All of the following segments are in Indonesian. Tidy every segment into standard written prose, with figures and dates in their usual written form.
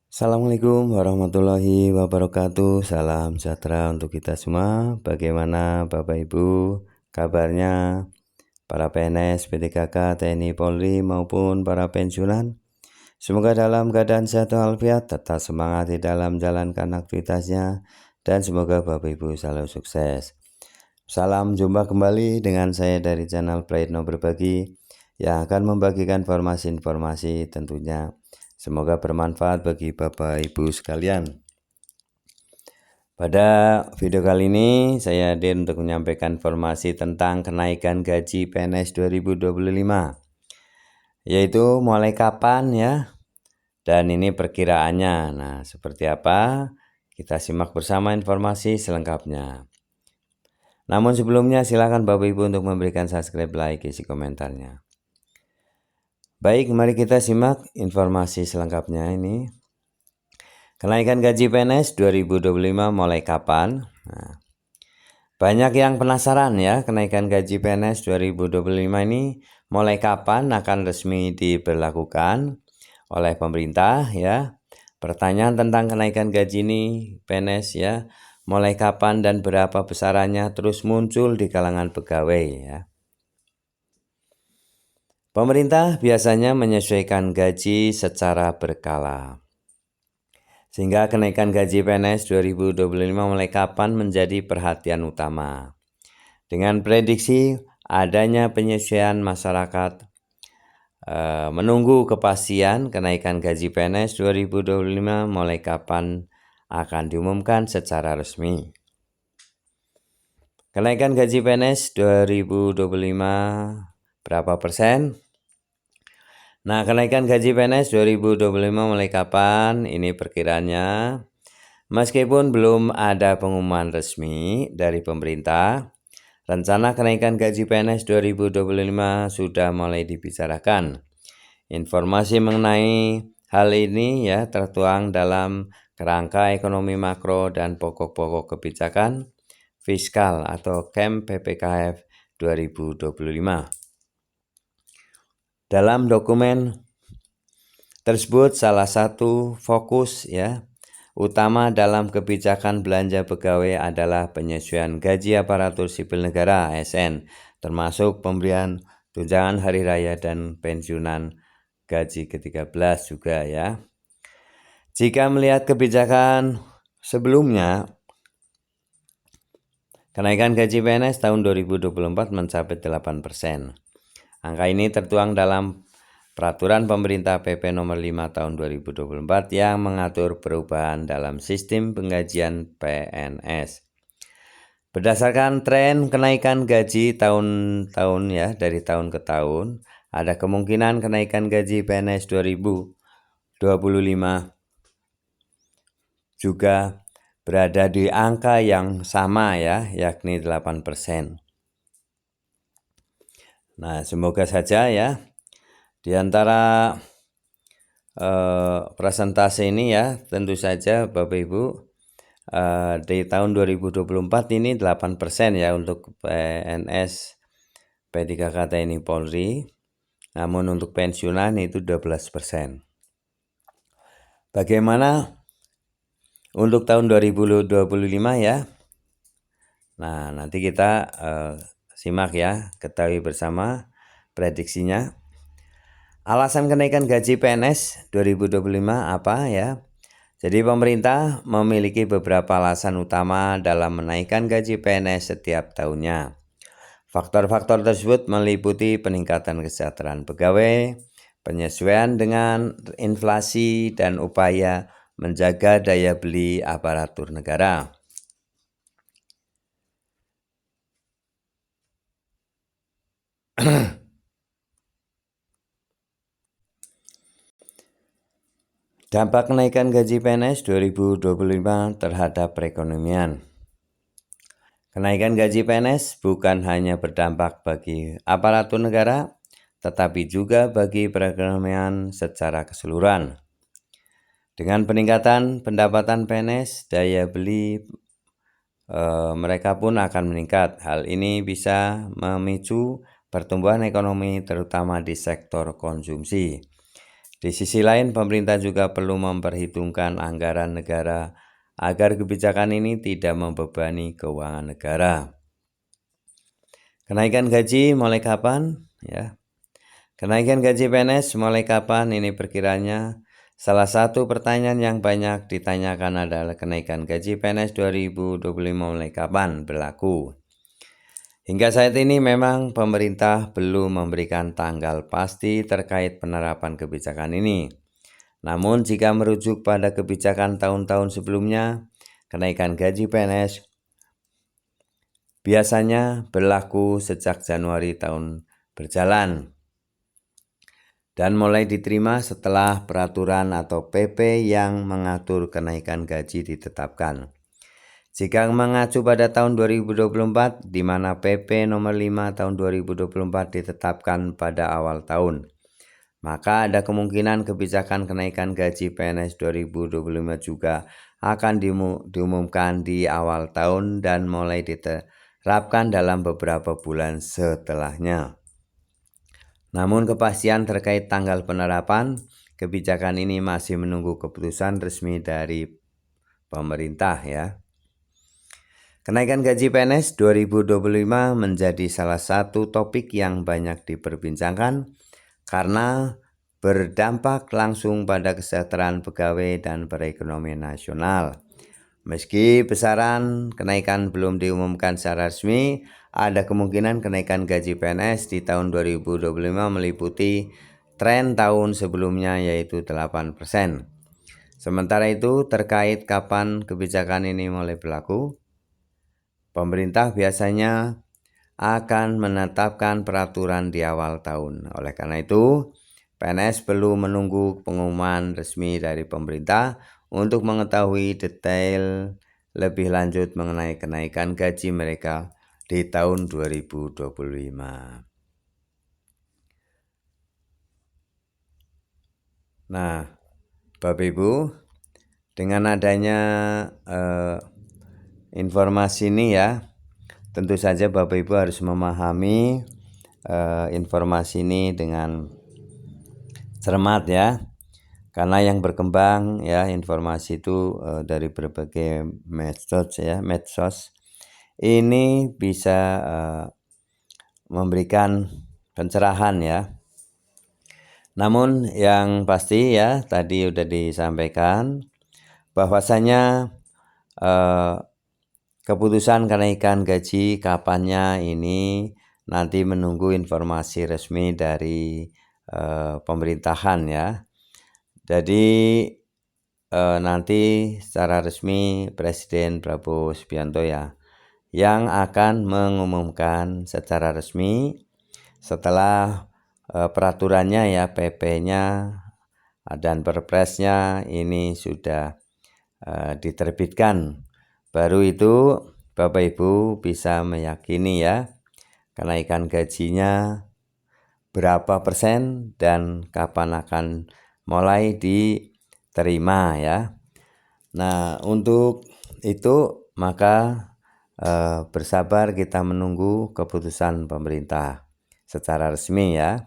Assalamualaikum warahmatullahi wabarakatuh. Salam sejahtera untuk kita semua. Bagaimana Bapak Ibu kabarnya, para PNS, PTKK, TNI, Polri maupun para pensiunan? Semoga dalam keadaan sehat walafiat, tetap semangat di dalam menjalankan aktivitasnya, dan semoga Bapak Ibu selalu sukses. Salam jumpa kembali dengan saya dari channel Prayitno Berbagi yang akan membagikan informasi-informasi tentunya semoga bermanfaat bagi Bapak Ibu sekalian. Pada video kali ini saya hadir untuk menyampaikan informasi tentang kenaikan gaji PNS 2025, yaitu mulai kapan ya, dan ini perkiraannya. Nah, seperti apa? Kita simak bersama informasi selengkapnya. Namun sebelumnya silakan Bapak Ibu untuk memberikan subscribe, like, isi komentarnya. Baik, mari kita simak informasi selengkapnya ini. Kenaikan gaji PNS 2025 mulai kapan? Nah, banyak yang penasaran ya, kenaikan gaji PNS 2025 ini mulai kapan akan resmi diberlakukan oleh pemerintah ya. Pertanyaan tentang kenaikan gaji ini PNS ya, mulai kapan dan berapa besarannya terus muncul di kalangan pegawai ya. Pemerintah biasanya menyesuaikan gaji secara berkala, sehingga kenaikan gaji PNS 2025 mulai kapan menjadi perhatian utama. Dengan prediksi adanya penyesuaian masyarakat menunggu kepastian kenaikan gaji PNS 2025 mulai kapan akan diumumkan secara resmi. Kenaikan gaji PNS 2025 berapa persen? Nah, kenaikan gaji PNS 2025 mulai kapan? Ini perkiraannya. Meskipun belum ada pengumuman resmi dari pemerintah, rencana kenaikan gaji PNS 2025 sudah mulai dibicarakan. Informasi mengenai hal ini ya tertuang dalam kerangka ekonomi makro dan pokok-pokok kebijakan fiskal atau KEM PPKF 2025. Dalam dokumen tersebut salah satu fokus ya utama dalam kebijakan belanja pegawai adalah penyesuaian gaji aparatur sipil negara ASN, termasuk pemberian tunjangan hari raya dan pensiunan gaji ke-13 juga ya. Jika melihat kebijakan sebelumnya, kenaikan gaji PNS tahun 2024 mencapai 8%. Angka ini tertuang dalam Peraturan Pemerintah PP Nomor 5 Tahun 2024 yang mengatur perubahan dalam sistem penggajian PNS. Berdasarkan tren kenaikan gaji tahun-tahun ya, dari tahun ke tahun, ada kemungkinan kenaikan gaji PNS 2025 juga berada di angka yang sama ya, yakni 8%. Nah, semoga saja ya di antara presentasi ini ya, tentu saja Bapak Ibu di tahun 2024 ini 8% ya untuk PNS, P3K, TNI, Polri. Namun untuk pensiunan itu 12%. Bagaimana untuk tahun 2025 ya? Nah, nanti kita simak ya, ketahui bersama prediksinya. Alasan kenaikan gaji PNS 2025 apa ya? Jadi pemerintah memiliki beberapa alasan utama dalam menaikkan gaji PNS setiap tahunnya. Faktor-faktor tersebut meliputi peningkatan kesejahteraan pegawai, penyesuaian dengan inflasi, dan upaya menjaga daya beli aparatur negara. Dampak kenaikan gaji PNS 2025 terhadap perekonomian. Kenaikan gaji PNS bukan hanya berdampak bagi aparatur negara, tetapi juga bagi perekonomian secara keseluruhan. Dengan peningkatan pendapatan PNS, daya beli mereka pun akan meningkat. Hal ini bisa memicu pertumbuhan ekonomi terutama di sektor konsumsi. Di sisi lain, pemerintah juga perlu memperhitungkan anggaran negara agar kebijakan ini tidak membebani keuangan negara. Kenaikan gaji mulai kapan? Ya. Kenaikan gaji PNS mulai kapan? Ini perkiranya salah satu pertanyaan yang banyak ditanyakan adalah kenaikan gaji PNS 2025 mulai kapan berlaku. Hingga saat ini memang pemerintah belum memberikan tanggal pasti terkait penerapan kebijakan ini. Namun jika merujuk pada kebijakan tahun-tahun sebelumnya, kenaikan gaji PNS biasanya berlaku sejak Januari tahun berjalan dan mulai diterima setelah peraturan atau PP yang mengatur kenaikan gaji ditetapkan. Jika mengacu pada tahun 2024, di mana PP nomor 5 tahun 2024 ditetapkan pada awal tahun, maka ada kemungkinan kebijakan kenaikan gaji PNS 2025 juga akan diumumkan di awal tahun dan mulai diterapkan dalam beberapa bulan setelahnya. Namun kepastian terkait tanggal penerapan kebijakan ini masih menunggu keputusan resmi dari pemerintah ya. Kenaikan gaji PNS 2025 menjadi salah satu topik yang banyak diperbincangkan karena berdampak langsung pada kesejahteraan pegawai dan perekonomian nasional. Meski besaran kenaikan belum diumumkan secara resmi, ada kemungkinan kenaikan gaji PNS di tahun 2025 meliputi tren tahun sebelumnya yaitu 8%. Sementara itu, terkait kapan kebijakan ini mulai berlaku, pemerintah biasanya akan menetapkan peraturan di awal tahun. Oleh karena itu, PNS perlu menunggu pengumuman resmi dari pemerintah untuk mengetahui detail lebih lanjut mengenai kenaikan gaji mereka di tahun 2025. Nah, Bapak Ibu, dengan adanya informasi ini ya, tentu saja Bapak Ibu harus memahami informasi ini dengan cermat ya, karena yang berkembang ya informasi itu dari berbagai medsos ini bisa memberikan pencerahan ya. Namun yang pasti ya tadi sudah disampaikan bahwasanya keputusan kenaikan gaji kapannya ini nanti menunggu informasi resmi dari pemerintahan ya. Jadi nanti secara resmi Presiden Prabowo Subianto ya yang akan mengumumkan secara resmi setelah peraturannya ya, PP-nya dan Perpresnya ini sudah diterbitkan. Baru itu Bapak Ibu bisa meyakini ya kenaikan gajinya berapa persen dan kapan akan mulai diterima ya. Nah, untuk itu maka bersabar kita menunggu keputusan pemerintah secara resmi ya.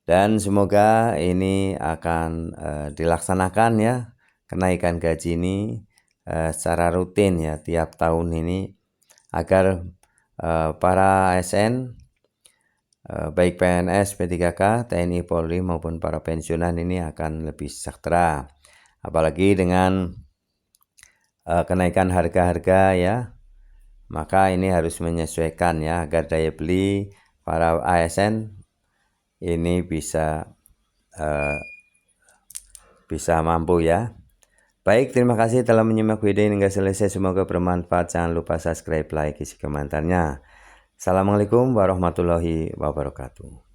Dan semoga ini akan dilaksanakan ya kenaikan gaji ini secara rutin ya tiap tahun ini agar para ASN baik PNS, P3K, TNI, Polri maupun para pensiunan ini akan lebih sejahtera. Apalagi dengan kenaikan harga-harga ya, maka ini harus menyesuaikan ya agar daya beli para ASN ini bisa mampu ya. Baik, terima kasih telah menyimak video ini hingga selesai. Semoga bermanfaat. Jangan lupa subscribe, like, isi komentarnya. Assalamualaikum warahmatullahi wabarakatuh.